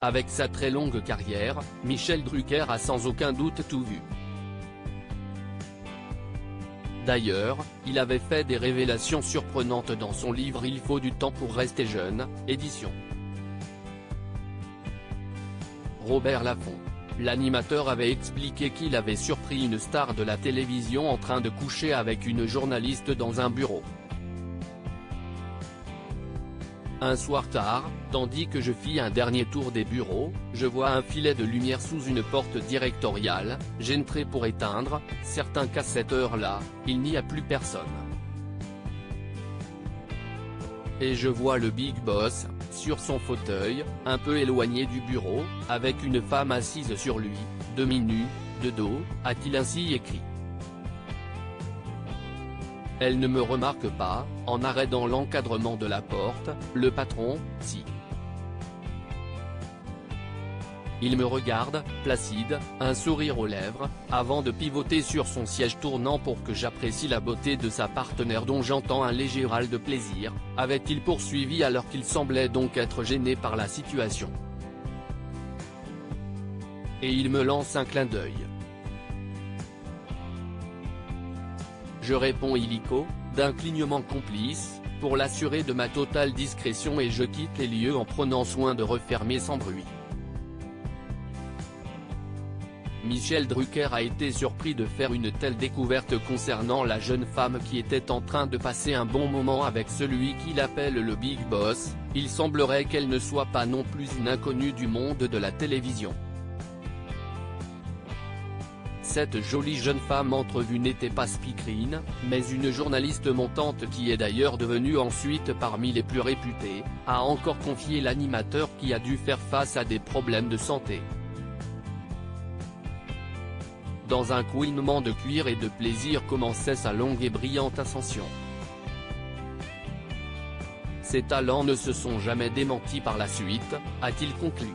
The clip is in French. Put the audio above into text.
Avec sa très longue carrière, Michel Drucker a sans aucun doute tout vu. D'ailleurs, il avait fait des révélations surprenantes dans son livre Il faut du temps pour rester jeune, édition Robert Laffont. L'animateur avait expliqué qu'il avait surpris une star de la télévision en train de coucher avec une journaliste dans un bureau. Un soir tard, tandis que je fis un dernier tour des bureaux, je vois un filet de lumière sous une porte directoriale, j'entrai pour éteindre, certains qu'à cette heure-là, il n'y a plus personne. Et je vois le Big Boss, sur son fauteuil, un peu éloigné du bureau, avec une femme assise sur lui, demi-nue, de dos, a-t-il ainsi écrit. Elle ne me remarque pas, en arrêt dans l'encadrement de la porte, le patron, si. Il me regarde, placide, un sourire aux lèvres, avant de pivoter sur son siège tournant pour que j'apprécie la beauté de sa partenaire dont j'entends un léger râle de plaisir, avait-il poursuivi alors qu'il semblait donc être gêné par la situation. Et il me lance un clin d'œil. Je réponds illico, d'un clignement complice, pour l'assurer de ma totale discrétion et je quitte les lieux en prenant soin de refermer sans bruit. Michel Drucker a été surpris de faire une telle découverte concernant la jeune femme qui était en train de passer un bon moment avec celui qu'il appelle le Big Boss, il semblerait qu'elle ne soit pas non plus une inconnue du monde de la télévision. Cette jolie jeune femme entrevue n'était pas speakerine, mais une journaliste montante qui est d'ailleurs devenue ensuite parmi les plus réputées, a encore confié l'animateur qui a dû faire face à des problèmes de santé. Dans un couinement de cuir et de plaisir commençait sa longue et brillante ascension. Ses talents ne se sont jamais démentis par la suite, a-t-il conclu.